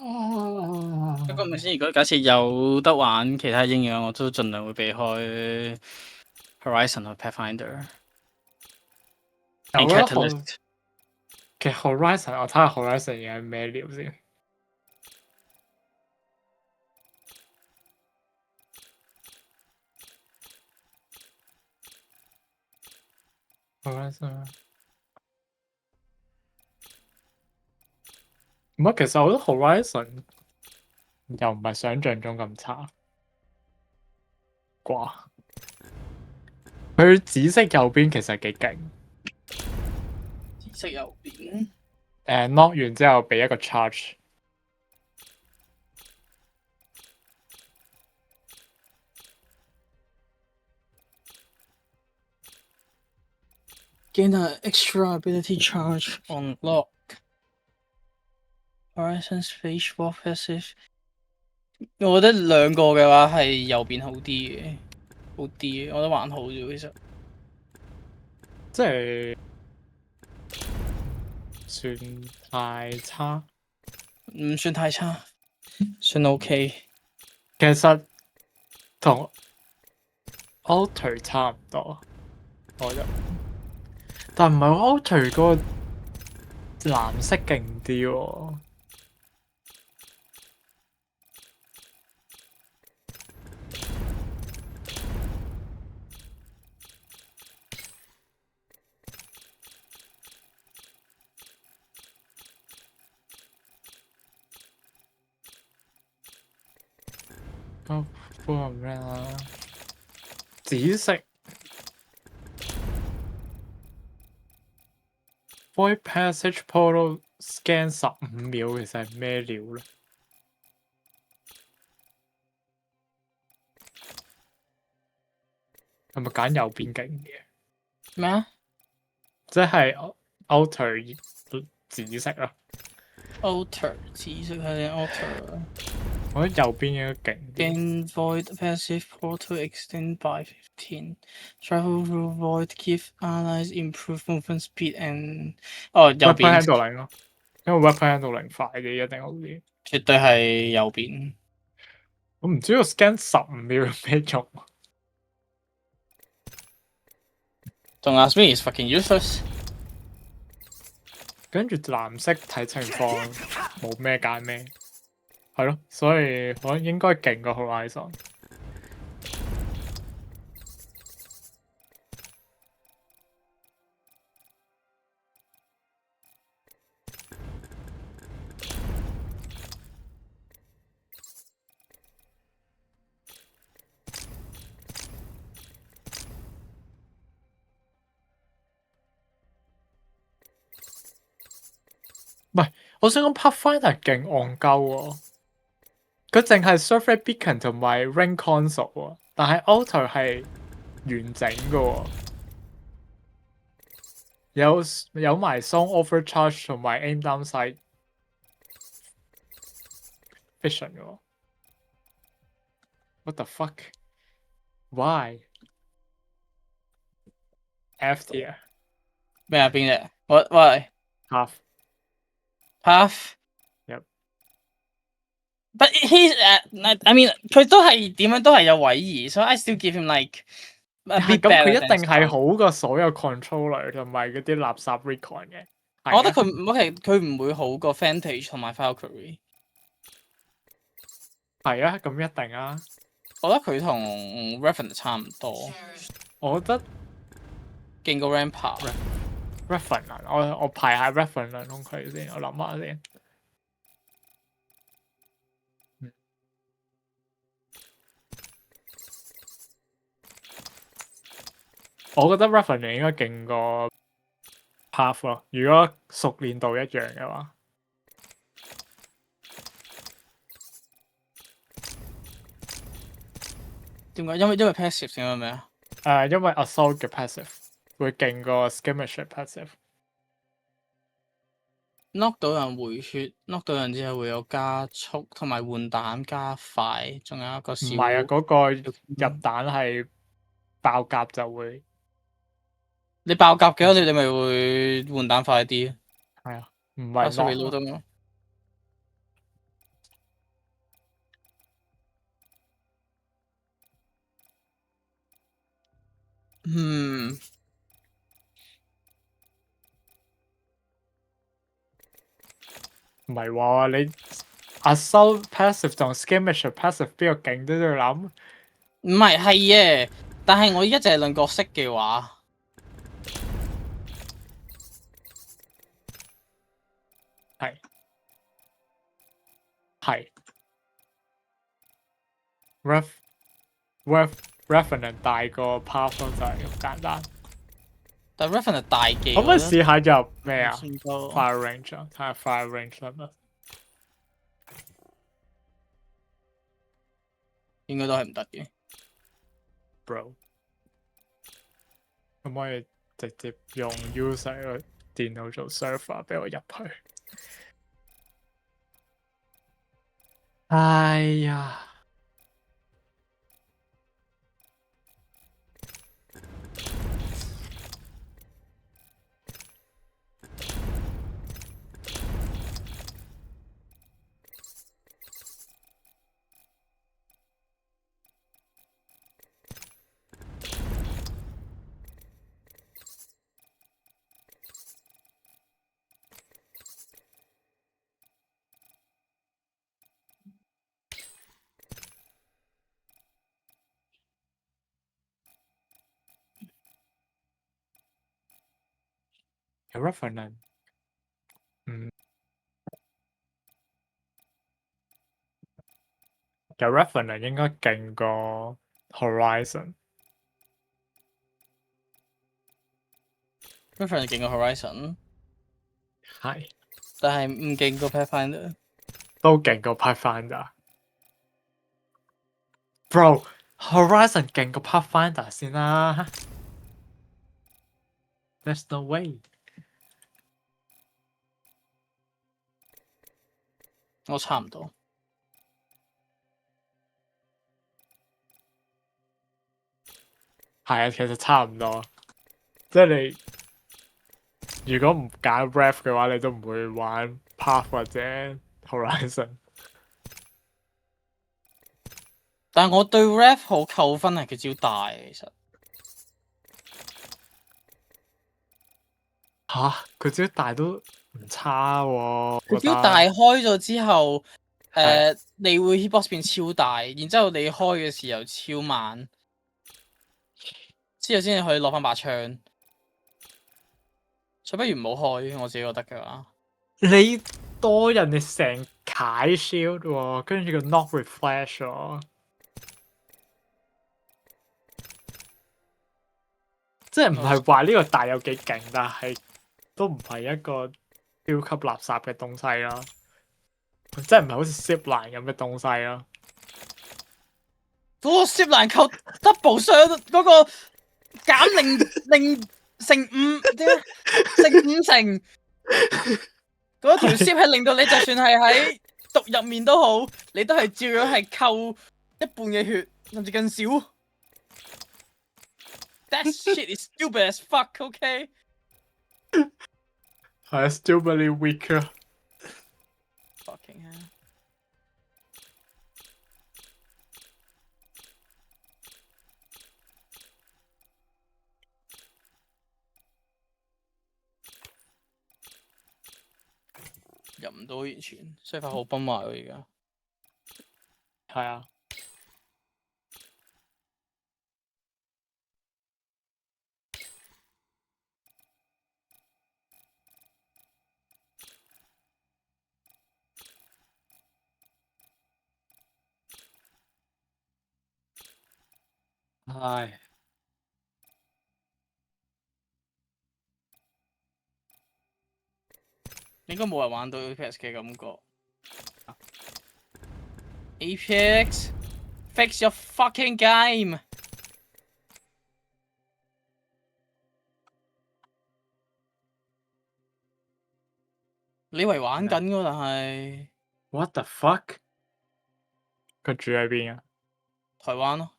不過咪先，如果假設有得玩其他英樣，我都盡量會避開 Horizon 同 Pathfinder。我 And 覺得 Catalyst 其實 Horizon 我睇下 Horizon 而家係咩料先。Horizon 唔係，其實我覺得 Horizon 又唔係想像中咁差啩。佢紫色右邊其實幾勁。紫色右邊。knock 完之後俾一個 charge。Gain an extra ability charge on lock. Horizon Space Walk Passive。我覺得兩個嘅話係右邊好啲嘅，好啲嘅，我覺得還好啫其實。即係算太差，唔算太差，算 OK。其實同 Alter 差唔多，我覺得。但唔係喎 Alter 嗰個藍色勁啲喎。嗰個係咩啊？紫色 Void Passage Portal Scan 15秒，其實係咩料咧？係咪揀右邊勁嘅？咩啊即係 Alter 紫色啊！ ？Alter 紫色係 Alter。我覺得右邊應該勁啲。 Gain Void Passive Portal Extend by 15. Travel through Void give allies improved movement speed and 右 Weapon 邊 handling 咯，因為 Weapon handling 快啲，一定好啲。絕對係右邊。我唔知道 scan 15秒有咩用。Don't ask me, it's fucking useless。跟住藍色睇情況冇咩揀咩，係咯，所以我應該勁過 Horizon。唔係，我想講 Pathfinder 勁戇鳩喎，佢淨係 Surface Beacon 同埋 Ring Console 喎，但係 Alter 係完整嘅喎，有埋 Song Overcharge 同埋 Aim Down Sight Vision 嘅喎。What the fuck? Why? F tier 咩啊？邊隻？Why? half Path? Yep. But he's I mean 佢都係點樣都係有位移，所以 I still give him like a 係 bit 咁，佢 better 一 than 定係 Scott。好過所有 controller 同埋嗰啲垃圾 recon 嘅。我覺得佢唔會好過 Vantage 同埋 Valkyrie。係啊，咁一定啊。我覺得佢同 Revenant 差唔多，我覺得勁過 Rampart。Revenant，我排下 Revenant 同佢先，我諗下先。我覺得 Revenant 應該勁過 Path 咯，如果熟練度一樣嘅話。點解？因為 passive 點解咩啊？因為 Assault 嘅 passive 會勁過 Skirmish 嘅 passive。knock 到人回血，knock 到人之後會有加速同埋換彈加快，仲有一個唔小。係啊，嗰個入彈係爆甲就會。你爆甲嘅話，你咪會換彈快啲。係啊，唔係 sorry knock 老東咯。嗯，唔係喎，你 assault passive 同 skirmisher passive 邊個勁都要諗。唔係係嘅，但係我而家淨係論角色嘅話，係 Revenant 大過 Path 咯，就係咁簡單。但 Revenant 大技，可唔可以試下入咩啊算高？Fire range 啊，睇下 Fire range 得唔得應該都係唔得嘅。 ，bro？可唔可以直接用 user 個電腦做 server 俾我入去？哎呀！有 Revenant，有 Revenant 應該勁過 Horizon。Revenant 勁過 Horizon，係但係唔勁過 Pathfinder。都勁過 Pathfinder。Bro，Horizon 勁過 Pathfinder 先啦。There's no way。我差唔多。係啊，其實差唔多。即係你如果唔揀 Ref 嘅話，你都唔會玩 Path 或者 Horizon。但係我對 Ref 好扣分係佢招大，其實吓，佢招大都唔差喎。佢招大開咗之後，係你會 hitbox 變超大，然之後你開嘅時候超慢，之後先至可以攞翻把槍。所以不如唔好開，我自己覺得嘅話。你多人哋成解 shield 喎，跟住個 knock refresh 喎。即係唔係話呢個大有幾勁，但係都唔係一個超級垃圾嘅東西啦。即係唔係好似 Zipline 咁嘅東西啦。嗰個攝蘭扣 double 上嗰個減零乘5點啊？乘5成嗰條攝係令到你就算係喺毒入面都好，你都係照樣係扣一半嘅血，甚至更少。That shit is stupid as fuck, okay? 係啊，stupidly weak 啊。Fucking hell. 入唔到完全，所以塊好崩壞喎而家。係啊。唉。應該冇人玩到 Apex 嘅感覺。Apex, fix your fucking game！你以為玩緊㗎，但係 What the fuck？佢住喺邊啊？台灣咯。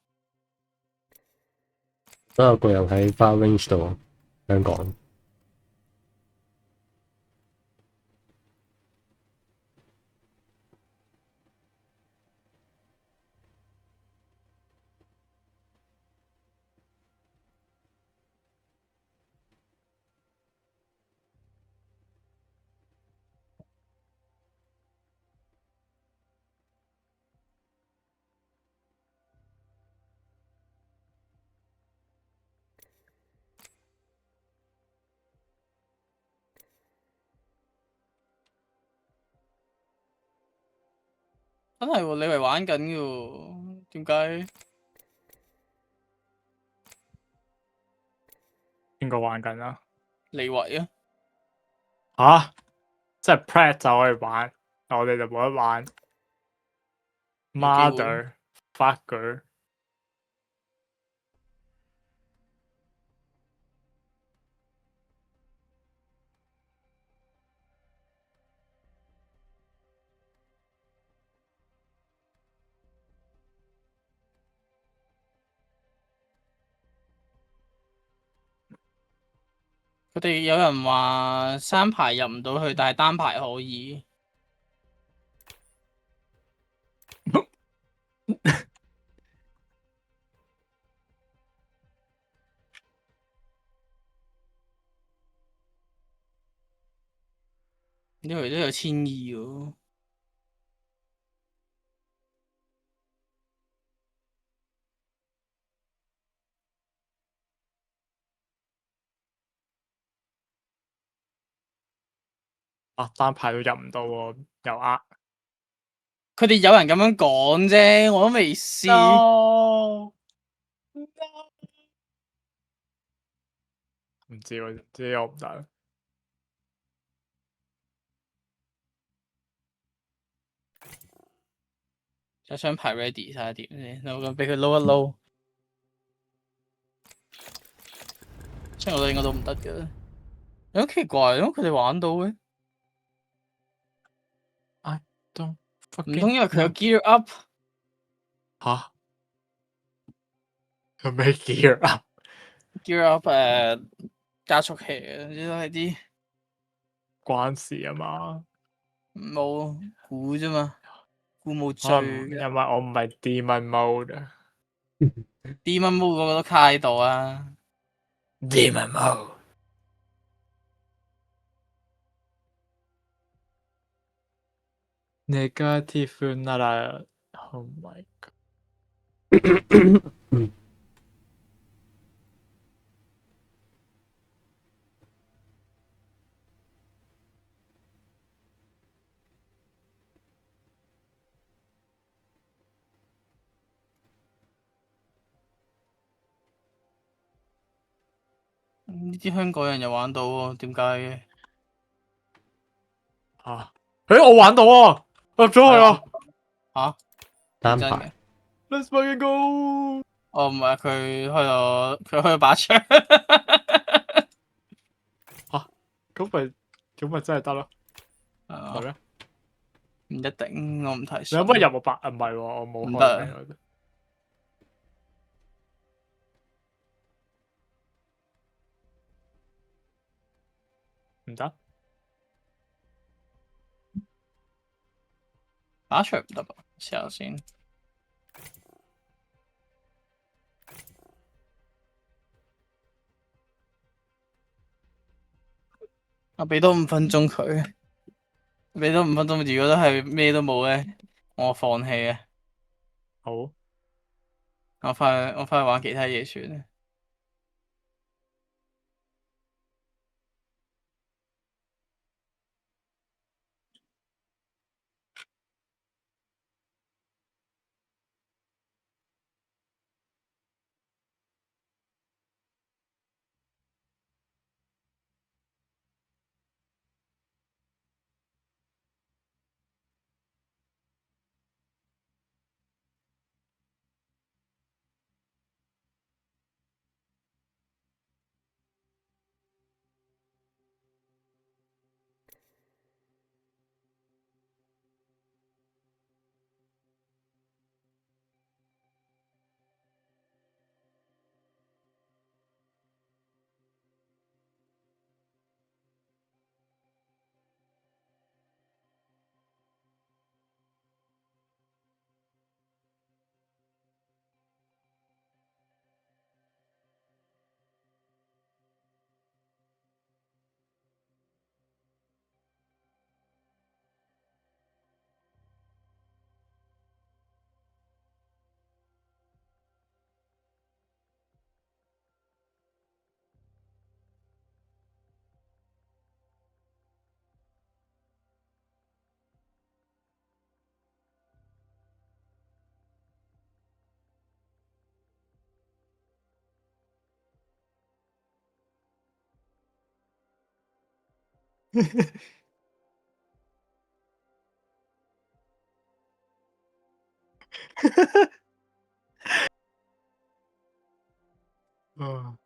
都有個人喺 Far Range 度，香港。真係喎，你係玩緊嘅喎，點解？邊個玩緊啊？你維啊？吓？即係 Plat 就可以玩，我哋就冇得玩。有機會 Mother fucker！佢哋有人話三排入唔到去，但係單排可以。呢條都有千二喎。啊，單排都入唔到喎，又呃。佢哋有人咁樣講啫，我都未試。 No！唔知喎，唔知我唔得。有想排 ready 睇下點先，我咁俾佢撈一撈。雖然我覺得應該都唔得嘅，有啲奇怪，點解佢哋玩到嘅？ I don't 唔 fucking 通因為佢有 know gear up？ 吓？有咩 gear 啊？ gear up 加速器嘅，呢都係啲關事啊嘛？冇估啫嘛，估冇可能罪嘅。因為我唔係 Demon Mode 啊。Demon Mode 個個都卡喺度啊！ Demon Mode。Negative なら Oh my god！呢啲香港人又玩到喎，點解嘅？啊！我玩到啊！入咗去啊嚇？單認真嘅排？ ！Let's fucking go！哦，唔係佢開咗把槍。咁咪真係得咯？係嘛？係咩？唔一定，我唔太你信。可唔可以入我白？唔係喎，我冇開唔得啊名。唔得。打出嚟唔得吧？試下先。我俾多5分鐘佢，俾多5分鐘。如果都係咩都冇咧，我放棄啊！好。我翻去玩其他嘢算啦。啊